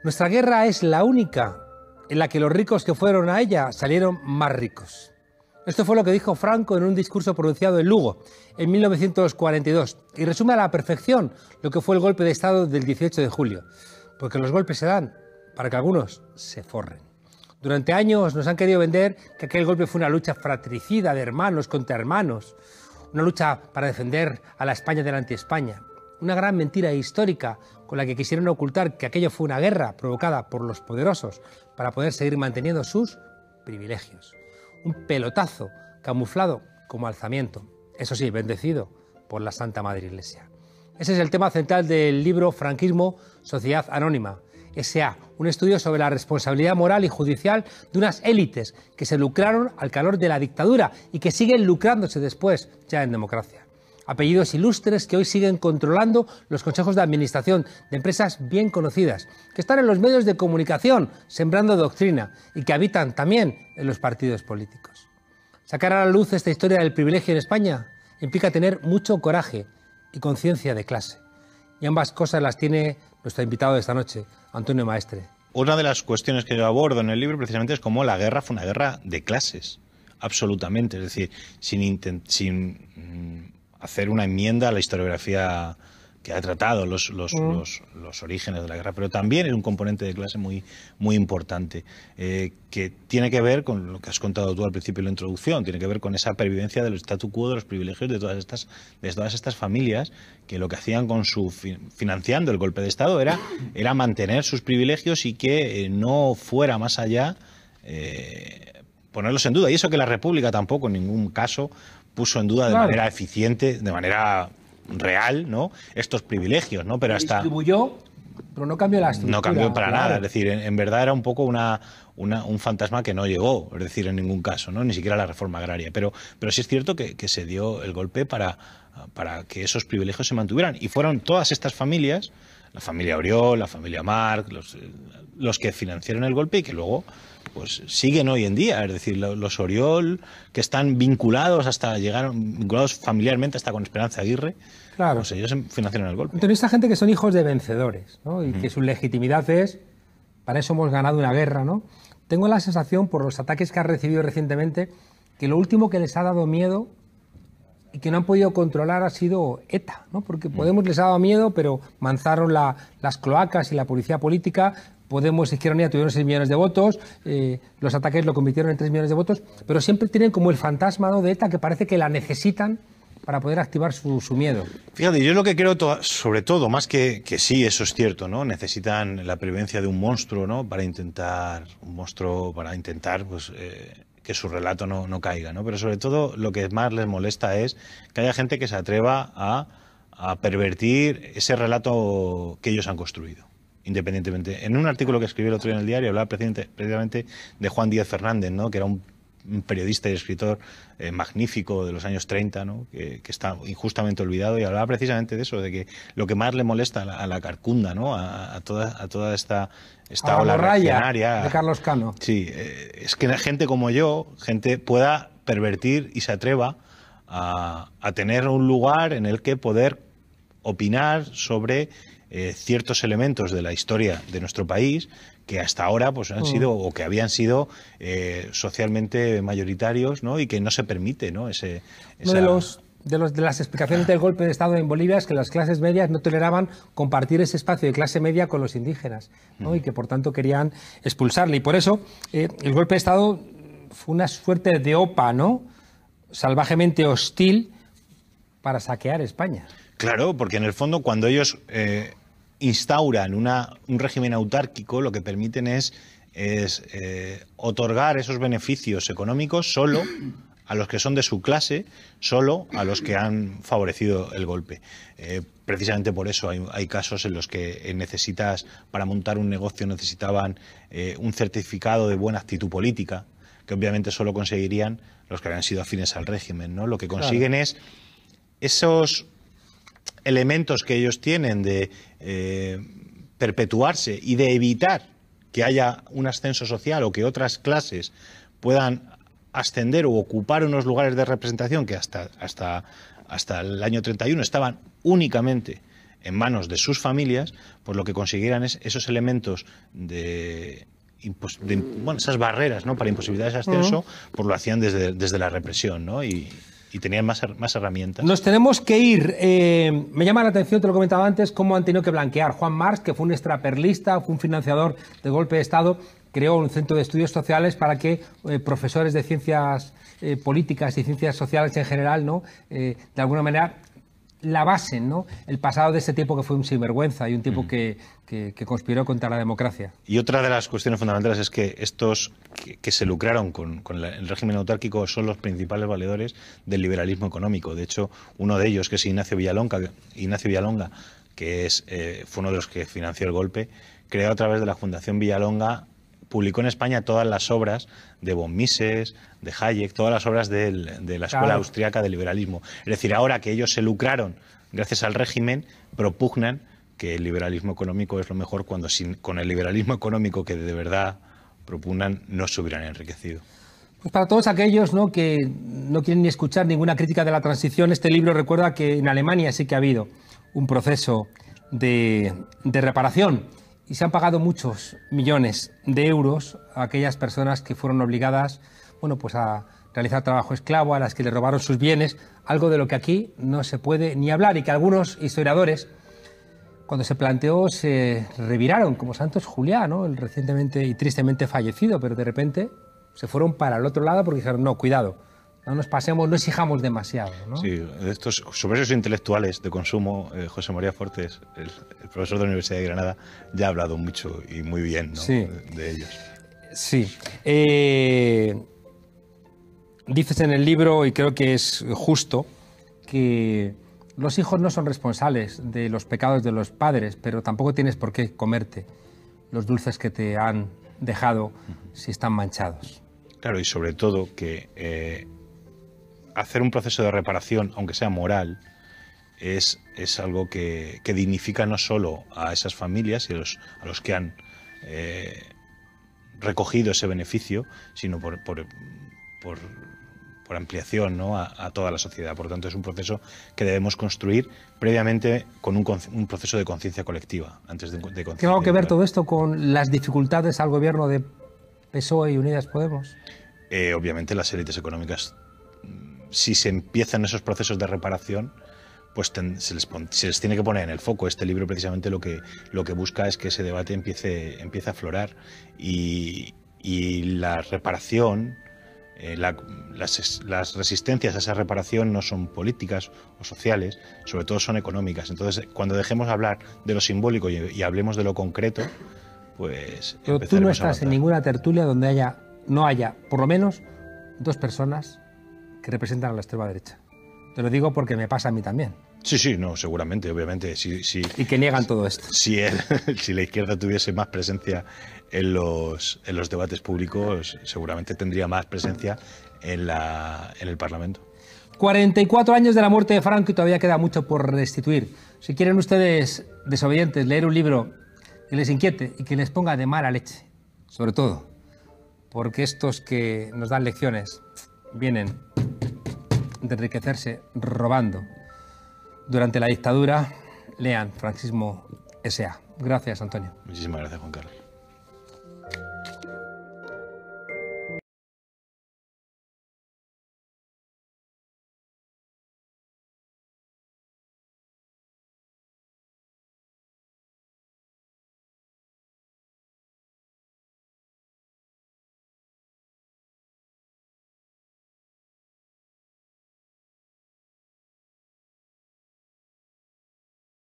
Nuestra guerra es la única en la que los ricos que fueron a ella salieron más ricos. Esto fue lo que dijo Franco en un discurso pronunciado en Lugo en 1942 y resume a la perfección lo que fue el golpe de Estado del 18 de julio, porque los golpes se dan para que algunos se forren. Durante años nos han querido vender que aquel golpe fue una lucha fratricida de hermanos contra hermanos, una lucha para defender a la España de la anti-España. Una gran mentira histórica con la que quisieron ocultar que aquello fue una guerra provocada por los poderosos para poder seguir manteniendo sus privilegios. Un pelotazo camuflado como alzamiento, eso sí, bendecido por la Santa Madre Iglesia. Ese es el tema central del libro Franquismo, Sociedad Anónima, S.A., un estudio sobre la responsabilidad moral y judicial de unas élites que se lucraron al calor de la dictadura y que siguen lucrándose después, ya en democracia. Apellidos ilustres que hoy siguen controlando los consejos de administración de empresas bien conocidas, que están en los medios de comunicación sembrando doctrina y que habitan también en los partidos políticos. Sacar a la luz esta historia del privilegio en España implica tener mucho coraje y conciencia de clase. Y ambas cosas las tiene nuestro invitado de esta noche, Antonio Maestre. Una de las cuestiones que yo abordo en el libro precisamente es cómo la guerra fue una guerra de clases, absolutamente, es decir, sin hacer una enmienda a la historiografía que ha tratado los orígenes de la guerra, pero también es un componente de clase muy importante, que tiene que ver con lo que has contado tú al principio en la introducción, tiene que ver con esa pervivencia del statu quo, de los privilegios de todas estas familias, que lo que hacían con financiando el golpe de Estado era mantener sus privilegios y que no fuera más allá ponerlos en duda. Y eso que la República tampoco en ningún caso puso en duda de manera eficiente, de manera real, ¿no?, estos privilegios, ¿no? Pero hasta distribuyó, pero no cambió la estructura. No cambió para nada, es decir, en verdad era un poco un fantasma que no llegó, es decir, en ningún caso, ¿no?, ni siquiera la reforma agraria. Pero sí es cierto que se dio el golpe para que esos privilegios se mantuvieran. Y fueron todas estas familias, la familia Oriol, la familia Marc, los que financiaron el golpe y que luego pues siguen hoy en día, es decir, los Oriol, que están vinculados familiarmente hasta con Esperanza Aguirre, claro, pues ellos financiaron el golpe. Entonces, esta gente que son hijos de vencedores, ¿no?, y que su legitimidad es, para eso hemos ganado una guerra, ¿no? Tengo la sensación, por los ataques que ha recibido recientemente, que lo último que les ha dado miedo y que no han podido controlar ha sido ETA, ¿no? Porque Podemos les ha dado miedo, pero manzaron las cloacas y la policía política. Podemos, Izquierda Unida, tuvieron 6 millones de votos, los ataques lo convirtieron en 3 millones de votos, pero siempre tienen como el fantasma, ¿no?, de ETA, que parece que la necesitan para poder activar su miedo. Fíjate, yo lo que creo, sobre todo, más que sí, eso es cierto, ¿no?, necesitan la presencia de un monstruo, ¿no?, para intentar pues, que su relato no caiga, ¿no? Pero sobre todo lo que más les molesta es que haya gente que se atreva a pervertir ese relato que ellos han construido, independientemente. En un artículo que escribí el otro día en el diario hablaba precisamente de Juan Díaz Fernández, ¿no?, que era un periodista y escritor magnífico de los años 30, ¿no?, que está injustamente olvidado, y hablaba precisamente de eso, de que lo que más le molesta a la carcunda, ¿no?, a toda esta ola reaccionaria de Carlos Cano. Sí, es que gente como yo, gente pueda pervertir y se atreva a tener un lugar en el que poder opinar sobre ciertos elementos de la historia de nuestro país que hasta ahora pues han sido o que habían sido socialmente mayoritarios, ¿no?, y que no se permite, ¿no?, Uno de las explicaciones del golpe de Estado en Bolivia es que las clases medias no toleraban compartir ese espacio de clase media con los indígenas, ¿no?, y que por tanto querían expulsarle. Y por eso el golpe de Estado fue una suerte de OPA, ¿no?, salvajemente hostil para saquear España. Claro, porque en el fondo cuando ellos instauran un régimen autárquico, lo que permiten es otorgar esos beneficios económicos solo a los que son de su clase, solo a los que han favorecido el golpe. Precisamente por eso hay casos en los que para montar un negocio necesitaban un certificado de buena actitud política, que obviamente solo conseguirían los que habían sido afines al régimen, ¿no? Lo que consiguen es esos elementos que ellos tienen de perpetuarse y de evitar que haya un ascenso social o que otras clases puedan ascender o ocupar unos lugares de representación que hasta el año 31 estaban únicamente en manos de sus familias, pues lo que consiguieran es esos elementos esas barreras, ¿no?, para imposibilitar ese ascenso, pues lo hacían desde la represión, ¿no? Y tenían más herramientas. Nos tenemos que ir. Me llama la atención, te lo comentaba antes, cómo han tenido que blanquear. Juan March, que fue un extraperlista, fue un financiador del golpe de Estado, creó un centro de estudios sociales para que profesores de ciencias políticas y ciencias sociales en general, ¿no?, de alguna manera lavasen, ¿no?, el pasado de ese tipo que fue un sinvergüenza y un tipo que conspiró contra la democracia. Y otra de las cuestiones fundamentales es que estos que se lucraron con el régimen autárquico son los principales valedores del liberalismo económico. De hecho, uno de ellos, que es Ignacio Villalonga, que fue uno de los que financió el golpe, creó a través de la Fundación Villalonga, publicó en España todas las obras de von Mises, de Hayek, todas las obras de la escuela austriaca de liberalismo. Es decir, ahora que ellos se lucraron gracias al régimen, propugnan que el liberalismo económico es lo mejor, cuando con el liberalismo económico que de verdad propugnan no se hubieran enriquecido. Pues para todos aquellos, ¿no?, que no quieren ni escuchar ninguna crítica de la transición, este libro recuerda que en Alemania sí que ha habido un proceso de reparación. Y se han pagado muchos millones de euros a aquellas personas que fueron obligadas, bueno, pues a realizar trabajo esclavo, a las que le robaron sus bienes, algo de lo que aquí no se puede ni hablar y que algunos historiadores, cuando se planteó, se reviraron, como Santos Juliá, ¿no?, el recientemente y tristemente fallecido, pero de repente se fueron para el otro lado porque dijeron, no, cuidado, no nos pasemos, no exijamos demasiado, ¿no? Sí, sobre esos intelectuales de consumo, José María Fortes, el profesor de la Universidad de Granada, ya ha hablado mucho y muy bien, ¿no?, sí, de ellos. Sí. Dices en el libro, y creo que es justo, que los hijos no son responsables de los pecados de los padres, pero tampoco tienes por qué comerte los dulces que te han dejado si están manchados. Claro, y sobre todo que hacer un proceso de reparación, aunque sea moral, es algo que dignifica no solo a esas familias y a los que han recogido ese beneficio, sino por ampliación, ¿no?, a toda la sociedad. Por lo tanto, es un proceso que debemos construir previamente con un proceso de conciencia colectiva. Antes de conciencia. ¿Tiene algo que ver todo esto con las dificultades al gobierno de PSOE y Unidas Podemos? Obviamente las élites económicas, si se empiezan esos procesos de reparación, pues se les tiene que poner en el foco. Este libro precisamente lo que busca es que ese debate empiece a aflorar y la reparación, las resistencias a esa reparación no son políticas o sociales, sobre todo son económicas. Entonces, cuando dejemos de hablar de lo simbólico y hablemos de lo concreto, pues pero tú no estás en ninguna tertulia donde no haya por lo menos dos personas que representan a la extrema derecha. Te lo digo porque me pasa a mí también. Sí, no, seguramente, obviamente. Y que niegan todo esto. Si la izquierda tuviese más presencia en los debates públicos, seguramente tendría más presencia en el Parlamento. 44 años de la muerte de Franco y todavía queda mucho por restituir. Si quieren ustedes, desobedientes, leer un libro que les inquiete y que les ponga de mala leche, sobre todo, porque estos que nos dan lecciones vienen de enriquecerse robando durante la dictadura, lean Franquismo S.A. Gracias, Antonio. Muchísimas gracias, Juan Carlos.